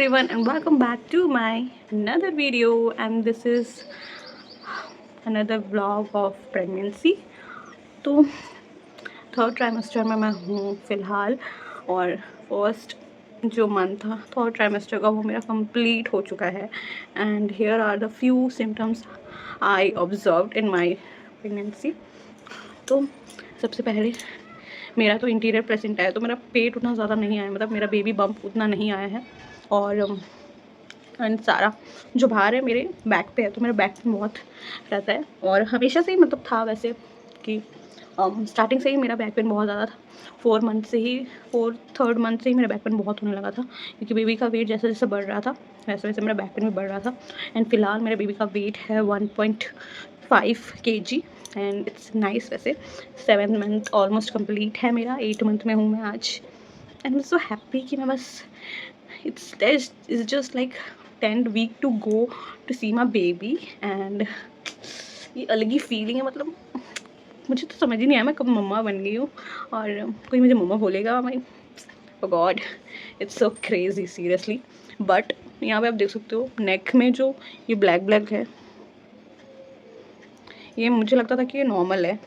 everyone and welcome back to my another video, and this is another vlog of pregnancy. तो third trimester में मैं हूँ फ़िलहाल, और फर्स्ट जो मंथ था थर्ड ट्राइमेस्टर का वो मेरा कंप्लीट हो चुका है. And here are the few symptoms I observed in my pregnancy. तो सबसे पहले मेरा तो इंटीरियर प्रेजेंट आया, तो मेरा पेट उतना ज़्यादा नहीं आया, मतलब मेरा बेबी बम्प उतना नहीं आया है. और एंड सारा जो बाहर है मेरे बैक पे है, तो मेरा बैक पेन बहुत रहता है. और हमेशा से ही मतलब था वैसे कि स्टार्टिंग से ही मेरा बैक पेन बहुत ज़्यादा था. 3rd मंथ से ही मेरा बैक पेन बहुत होने लगा था, क्योंकि बेबी का वेट जैसे जैसे बढ़ रहा था वैसे वैसे मेरा बैक पेन भी बढ़ रहा था. एंड फिलहाल मेरे बेबी का वेट है 1.5 kg एंड इट्स नाइस. वैसे 7th मंथ ऑलमोस्ट कंप्लीट है मेरा, 8 मंथ में हूँ मैं आज. एंड आई सो हैप्पी कि मैं बस it's just like 10th week to go to see my baby. And ये अलग ही फीलिंग है. मतलब मुझे तो समझ ही नहीं आया मैं कब मम्मा बन गई हूँ, और कोई मुझे मम्मा बोलेगा. My god, it's so crazy seriously. But यहाँ पे आप देख सकते हो नेक में जो ये ब्लैक है, ये मुझे लगता था कि ये नॉर्मल है.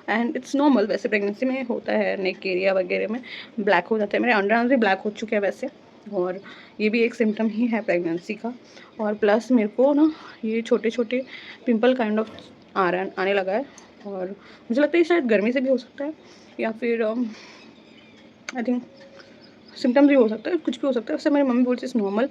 एंड इट्स नॉर्मल, वैसे प्रेगनेंसी में होता है, नेक एरिया वगैरह में ब्लैक हो जाता है. मेरे अंडर आर्म्स भी ब्लैक हो चुके हैं वैसे, और ये भी एक सिम्टम ही है प्रेगनेंसी का. और प्लस मेरे को ना ये छोटे छोटे पिंपल काइंड ऑफ आने लगा है. और मुझे लगता है शायद गर्मी से भी हो सकता है, या फिर आई थिंक सिम्टम्स भी हो सकता है, कुछ भी हो सकता है. उससे मेरी मम्मी बोलती है नॉर्मल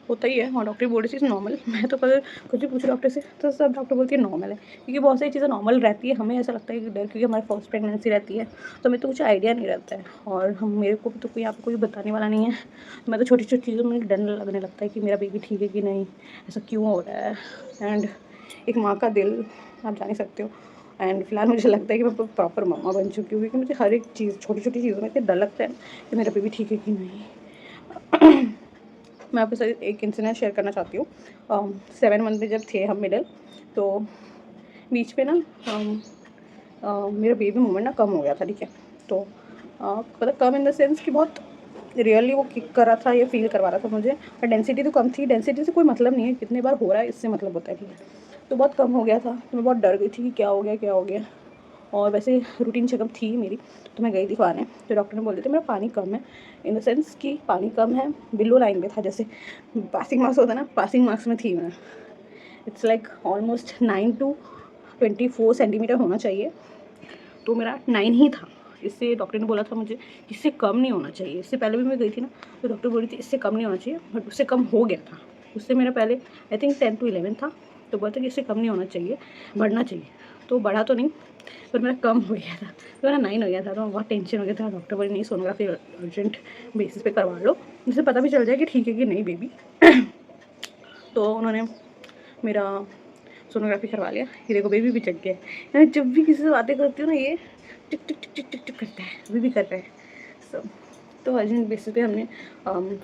होता ही है, और डॉक्टर बोल रही थी नॉर्मल. मैं तो कल कुछ भी पूछी डॉक्टर से तो सब डॉक्टर बोलती है नॉर्मल है, क्योंकि बहुत सारी चीज़ें नॉर्मल रहती है. हमें ऐसा लगता है कि डर, क्योंकि हमारी फर्स्ट प्रेगनेंसी रहती है, तो हमें तो कुछ आइडिया नहीं रहता है. और हम मेरे को तो कोई यहाँ पे कोई बताने वाला नहीं है. मैं तो छोटी छोटी चीज़ों में डर लगने लगता है कि मेरा बेबी ठीक है कि नहीं, ऐसा क्यों हो रहा है. एंड एक माँ का दिल आप जान ही सकते हो. एंड फिलहाल मुझे लगता है कि मैं प्रॉपर मम्मा बन चुकी हूँ, क्योंकि मुझे हर एक चीज़ छोटी छोटी चीज़ों में इतना डर लगता है कि मेरा बेबी ठीक है कि नहीं. मैं आपके साथ एक इंसिडेंट शेयर करना चाहती हूँ. 7 मंथ में जब थे हम मिडल, तो बीच पे ना मेरा बेबी मूवमेंट ना कम हो गया था. ठीक है, तो मतलब कम इन द सेंस कि बहुत रियली वो किक कर रहा था या फील करवा रहा था मुझे. और डेंसिटी तो कम थी. डेंसिटी से कोई मतलब नहीं है, कितने बार हो रहा है इससे मतलब होता है. ठीक है, तो बहुत कम हो गया था. तो मैं बहुत डर गई थी कि क्या हो गया. और वैसे रूटीन चेकअप थी मेरी, तो मैं गई दिखाने. तो डॉक्टर ने बोल दिया था मेरा पानी कम है, इन द सेंस कि पानी कम है, बिलो लाइन पे था. जैसे पासिंग मार्क्स होता है ना, पासिंग मार्क्स में थी मैं. It's like almost 9 to 24 centimetre होना चाहिए, तो मेरा 9 ही था. इससे डॉक्टर ने बोला था मुझे इससे कम नहीं होना चाहिए. इससे पहले भी मैं गई थी ना, तो डॉक्टर बोल रही थी इससे कम नहीं होना चाहिए, बट उससे कम हो गया था. उससे मेरा पहले आई थिंक 10 to 11 था, तो बोलते कि इससे कम नहीं होना चाहिए, बढ़ना चाहिए. तो बढ़ा तो नहीं, पर मेरा कम हो गया था, तो मेरा 9 हो गया था. तो बहुत टेंशन हो गया था. डॉक्टर बोले नहीं, सोनोग्राफी अर्जेंट बेसिस पे करवा लो, जिससे पता भी चल जाए कि ठीक है कि नहीं बेबी. तो उन्होंने मेरा सोनोग्राफी करवा लिया. ये देखो बेबी भी जग गया. यानी जब भी किसी से बातें करती हूँ ना, ये टिक टिक टिक टिक टिक टिक करता है, अभी भी कर रहा है सब. तो अर्जेंट बेसिस पे हमने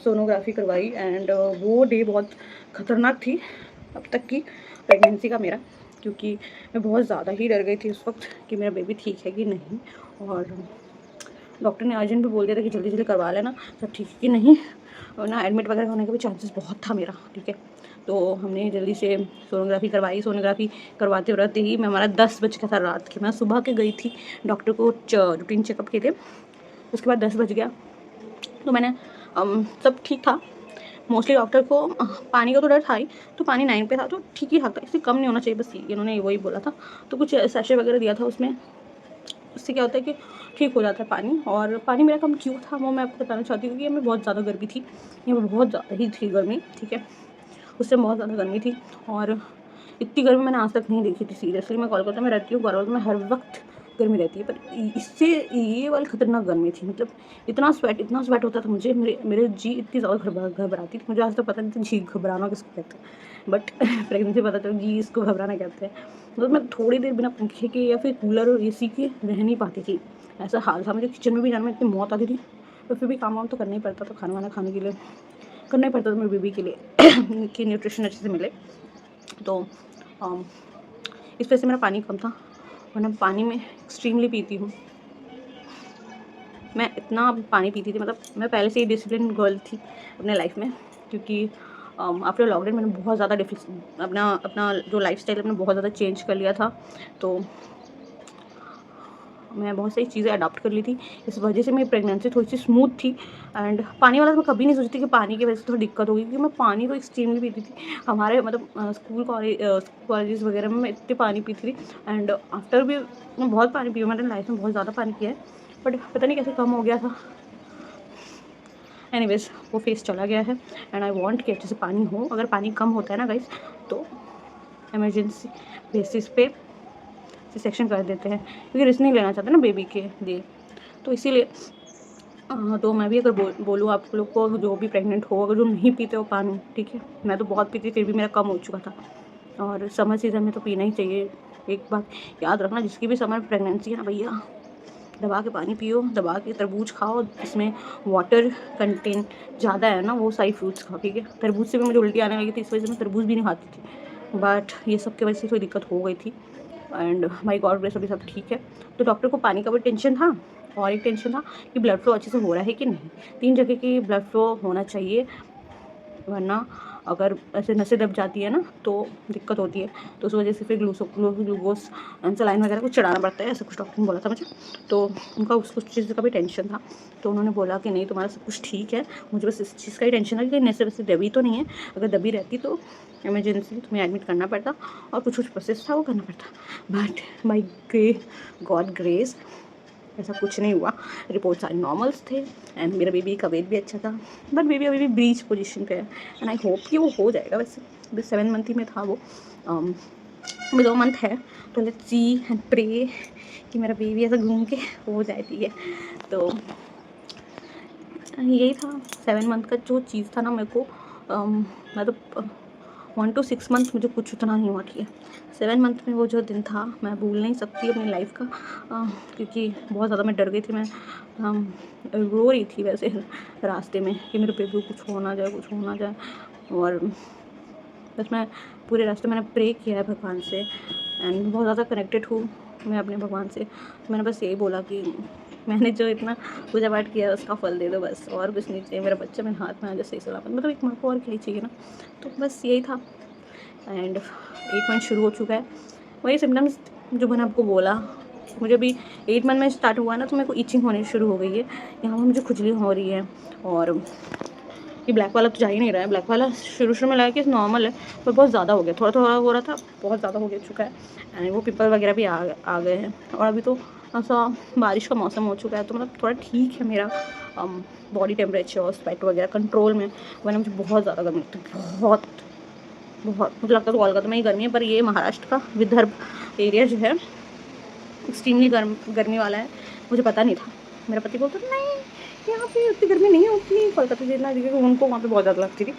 सोनोग्राफी करवाई. एंड वो डे बहुत ख़तरनाक थी अब तक की प्रेगनेंसी का मेरा, क्योंकि मैं बहुत ज़्यादा ही डर गई थी उस वक्त कि मेरा बेबी ठीक है कि नहीं. और डॉक्टर ने अर्जेंट भी बोल दिया था कि जल्दी जल्दी करवा लेना, सब ठीक है कि नहीं, और ना एडमिट वगैरह होने का भी चांसेस बहुत था मेरा. ठीक है, तो हमने जल्दी से सोनोग्राफी करवाई. सोनोग्राफी करवाते रहते ही मैं, हमारा 10 बज गया था रात के. मैं सुबह के गई थी डॉक्टर को रूटीन चेकअप के लिए. उसके बाद 10 बज गया, तो मैंने सब ठीक था. मोस्टली डॉक्टर को पानी का तो डर था ही, तो पानी 9 पे था, तो ठीक ही था. इससे कम नहीं होना चाहिए, बस इन्होंने वही बोला था. तो कुछ सैशे वगैरह दिया था उसमें, उससे क्या होता है कि ठीक हो जाता है पानी. और पानी मेरा कम क्यों था वो मैं आपको बताना चाहती हूँ, क्योंकि हमें बहुत ज़्यादा गर्मी थी. यहाँ पर बहुत ज़्यादा ही थी गर्मी. ठीक है, उससे बहुत ज़्यादा गर्मी थी, और इतनी गर्मी मैंने आज तक नहीं देखी थी सीरियसली. मैं कोलकाता में रहती हूँ, कोलकाता में हर वक्त गर्मी रहती है, पर इससे ये वाली खतरनाक गर्मी थी. मतलब इतना स्वेट होता था मुझे. मेरे जी इतनी ज़्यादा घबराती थी. मुझे आज तक पता नहीं था जी घबराना किसको कहते हैं, बट प्रेगनेंसी पता चला जी इसको घबराना कहते हैं. मतलब मैं थोड़ी देर बिना पंखे के या फिर कूलर और AC के रह नहीं पाती थी. ऐसा हाल था. मुझे किचन में भी जाने में इतनी मौत आती थी, तो फिर भी काम वाम तो करना ही पड़ता था. खाना वाना खाने के लिए करना ही पड़ता था मेरे बेबी के लिए कि न्यूट्रिशन अच्छे से मिले. तो इस वजह से मेरा पानी कम था, वरना पानी में एक्सट्रीमली पीती हूँ. मैं इतना पानी पीती थी, मतलब मैं पहले से ही डिसिप्लिन गर्ल थी अपने लाइफ में. क्योंकि आफ्टर लॉकडाउन मैंने बहुत ज़्यादा अपना अपना जो लाइफस्टाइल अपना बहुत ज़्यादा चेंज कर लिया था। तो मैं बहुत सारी चीज़ें अडॉप्ट कर ली थी, इस वजह से मेरी प्रेगनेंसी थोड़ी-सी स्मूथ थी। एंड पानी वाला तो मैं कभी नहीं सोची थी कि पानी की वजह से थोड़ी दिक्कत होगी, क्योंकि मैं पानी तो एक्सट्रीमली पीती थी। हमारे मतलब स्कूल कॉलेजेस वगैरह में मैं इतनी पानी पीती थी। एंड आफ्टर भी मैं बहुत पानी पी हूँ, मैंने लाइफ में बहुत ज़्यादा पानी पिया है, बट पता नहीं कैसे कम हो गया था। एनीवेज़ वो फेज़ चला गया है एंड आई वांट कि अच्छे से पानी हो। अगर पानी कम होता है ना गाइस, तो इमरजेंसी बेसिस पे सेक्शन कर देते हैं, क्योंकि रिस्क नहीं लेना चाहते ना बेबी के लिए। तो इसीलिए तो मैं भी अगर बोलूँ आप लोग को, जो भी प्रेग्नेंट हो, अगर जो नहीं पीते हो पानी, ठीक है, मैं तो बहुत पीती, फिर भी मेरा कम हो चुका था। और समर सीज़न में तो पीना ही चाहिए। एक बात याद रखना, जिसकी भी समर प्रेगनेंसी है ना भैया, दबा के पानी पियो, दबा के तरबूज खाओ, जिसमें वाटर कंटेंट ज़्यादा है ना, वो सारी फ्रूट्स खाओ, ठीक है। तरबूज से भी मुझे उल्टी आने लगी थी, इस वजह से मैं तरबूज भी नहीं खाती थी, बट ये सब की वजह से थोड़ी दिक्कत हो गई थी। एंड माय गॉड ग्रेस अभी सब ठीक है। तो डॉक्टर को पानी का भी टेंशन था, और एक टेंशन था कि ब्लड फ्लो अच्छे से हो रहा है कि नहीं। 3 जगह की ब्लड फ्लो होना चाहिए, वरना अगर ऐसे नसें दब जाती है ना तो दिक्कत होती है। तो उस वजह से फिर ग्लूकोज सलाइन वगैरह कुछ चढ़ाना पड़ता है, ऐसा कुछ डॉक्टर ने बोला था मुझे। तो उनका उस कुछ चीज़ का भी टेंशन था, तो उन्होंने बोला कि नहीं, तुम्हारा सब कुछ ठीक है, मुझे बस इस चीज़ का ही टेंशन है कि नसें वैसे दबी तो नहीं है। अगर दबी रहती तो इमरजेंसी तुम्हें एडमिट करना पड़ता और कुछ कुछ प्रोसेस था वो करना पड़ता, बट बाई गॉड ग्रेस ऐसा कुछ नहीं हुआ। रिपोर्ट सारे नॉर्मल्स थे एंड मेरा बेबी का वेट भी अच्छा था, बट बेबी अभी भी ब्रीच पोजीशन पे है एंड आई होप कि वो हो जाएगा। वैसे अभी 7 मंथ ही में था वो, अभी 2 मंथ है, तो लेट्स सी एंड प्रे कि मेरा बेबी ऐसा घूम के हो जाए, ठीक है। तो यही था 7 मंथ का जो चीज़ था ना मेरे को, मतलब 1 to 6 मंथ मुझे कुछ उतना नहीं हुआ, ठीक है। 7 मंथ में वो जो दिन था मैं भूल नहीं सकती अपनी लाइफ का, क्योंकि बहुत ज़्यादा मैं डर गई थी। मैं रो रही थी वैसे रास्ते में कि मेरे बेबी को कुछ हो ना जाए, कुछ हो ना जाए। और बस मैं पूरे रास्ते मैंने प्रे किया है भगवान से एंड बहुत ज़्यादा कनेक्टेड हूँ मैं अपने भगवान से। मैंने बस यही बोला कि मैंने जो इतना पूजा पाठ किया है उसका फल दे दो, बस और कुछ नहीं चाहिए। मेरा बच्चा मेरे हाथ में आ जाए सही सलामत, मतलब एक माँ को और क्या ही चाहिए ना। तो बस यही था एंड 8 मंथ शुरू हो चुका है। वही सिम्टम्स जो मैंने आपको बोला, मुझे अभी 8 मंथ में स्टार्ट हुआ है ना, तो मेरे को ईचिंग होनी शुरू हो गई है, यहाँ पर मुझे खुजली हो रही है। और ये ब्लैक वाला तो जा ही नहीं रहा है, ब्लैक वाला शुरू में लगा कि नॉर्मल है, पर बहुत ज़्यादा हो गया, थोड़ा थोड़ा हो रहा था, बहुत ज़्यादा हो गया चुका है एंड वो पिंपल वगैरह भी आ गए हैं। और अभी तो ऐसा बारिश का मौसम हो चुका है, तो मतलब थोड़ा ठीक है मेरा बॉडी टेम्परेचर और स्वेट वगैरह कंट्रोल में। वरना मुझे बहुत ज़्यादा गर्मी लगती है, बहुत बहुत, मुझे लगता है कोलकाता में ही गर्मी है, पर ये महाराष्ट्र का विदर्भ एरिया जो है एक्सट्रीमली गर्मी वाला है। मुझे पता नहीं था, मेरा पति बोलता था नहीं यहाँ पे उतनी गर्मी नहीं होती, कोलकाता जितना, क्योंकि उनको वहाँ पे बहुत ज़्यादा लगती थी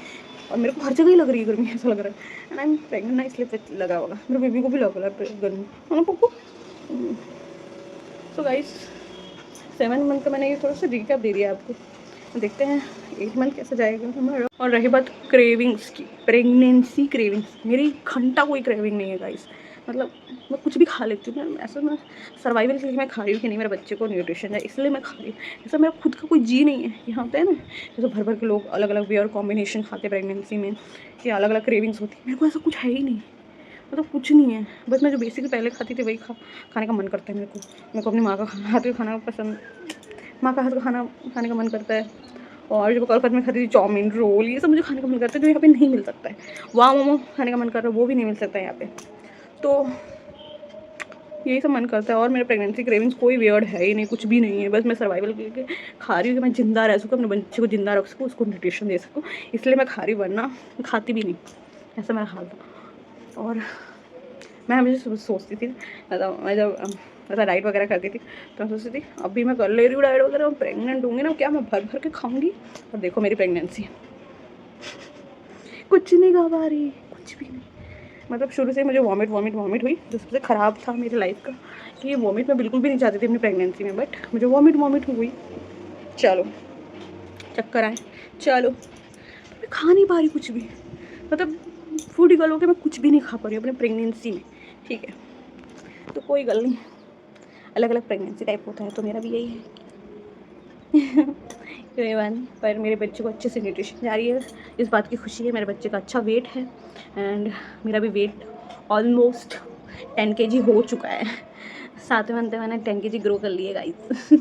और मेरे को हर जगह ही लग रही है गर्मी, ऐसा लग रहा है एंड आई एम प्रेग्नेंट ना, इसलिए लगा होगा, मेरे बेबी को भी लग रहा है गर्मी है ना पप्पू। सो गाइस 7 मंथ का मैंने ये थोड़ा सा रिकैप दे दिया आपको, देखते हैं 8 मंथ कैसे जाएगा हमारा। और रही बात क्रेविंग्स की, प्रेगनेंसी क्रेविंग्स, मेरी घंटा कोई क्रेविंग नहीं है गाइस, मतलब मैं कुछ भी खा लेती हूँ। मैं ऐसा, मैं सर्वाइवल के लिए मैं खा रही हूँ कि नहीं मेरे बच्चे को न्यूट्रिशन है इसलिए मैं खा रही हूँ। ऐसा मेरा खुद का कोई जी नहीं है। यहाँ होता है ना जैसे भर भर के लोग अलग अलग वे और कॉम्बिनेशन खाते प्रेगनेंसी में, कि अलग अलग क्रेविंग्स होती है, मेरे को ऐसा कुछ है ही नहीं, मतलब कुछ नहीं है। बस मैं जो बेसिकली पहले खाती थी वही खाने का मन करता है मेरे को अपनी माँ का हाथ का खाना पसंद, माँ का हाथ का खाना खाने का मन करता है। और जो कोलकाता में खाती थी चाउमीन रोल, ये सब मुझे खाने का मन करता है, जो यहाँ पे नहीं मिल सकता है। वहाँ मोमो खाने का मन कर रहा है, वो भी नहीं मिल सकता है यहाँ पे। तो यही सब मन करता है। और मेरे प्रेगनेंसी क्रेविंग्स कोई वियर्ड है ही नहीं, कुछ भी नहीं है। बस मैं सर्वाइवल के लिए खा रही हूँ कि मैं ज़िंदा रह सकूँ, अपने बच्चे को ज़िंदा रख सकूँ, उसको न्यूट्रिशन दे सकूँ, इसलिए मैं खा रही हूँ, वरना खाती भी नहीं। ऐसा मेरा हाल था। और मैं हमेशा सोचती थी, मतलब मैं जब ऐसा डाइट वगैरह करती थी तो मैं सोचती थी अभी मैं कर ले रही हूँ डाइट वगैरह, प्रेग्नेंट होंगी ना, क्या मैं भर भर के खाऊंगी। और देखो मेरी प्रेगनेंसी, कुछ नहीं खा पा रही, कुछ भी नहीं। मतलब शुरू से मुझे वॉमिट हुई, जो सबसे ख़राब था मेरी लाइफ का, कि ये वॉमिट मैं बिल्कुल भी नहीं चाहती थी अपनी प्रेगनेंसी में, बट मुझे वॉमिट हुई। चलो चक्कर आए, चलो मैं खा नहीं पा रही कुछ भी, मतलब फूड गल हो के मैं कुछ भी नहीं खा पा रही हूँ अपनी प्रेगनेंसी में, ठीक है। तो कोई गल नहीं, अलग अलग प्रेगनेंसी टाइप होता है, तो मेरा भी यही है एवरीवन, पर मेरे बच्चे को अच्छे से न्यूट्रिशन जा रही है, इस बात की खुशी है। मेरे बच्चे का अच्छा वेट है एंड मेरा भी वेट ऑलमोस्ट 10 kg हो चुका है। 7वें मंथ में मैंने 10 kg ग्रो कर लिए गाइस।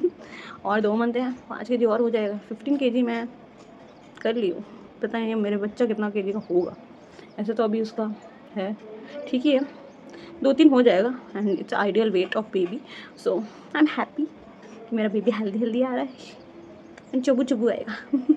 और 2 मंथ है, 5 kg और हो जाएगा, 15 kg मैं कर ली हूँ। पता नहीं मेरे बच्चा कितना kg का होगा। ऐसे तो अभी उसका है ठीक ही है, 2-3 हो जाएगा and it's ideal weight of baby. So I am happy कि मेरा बेबी हेल्दी हेल्दी आ रहा है एंड चुबू चुबू आएगा।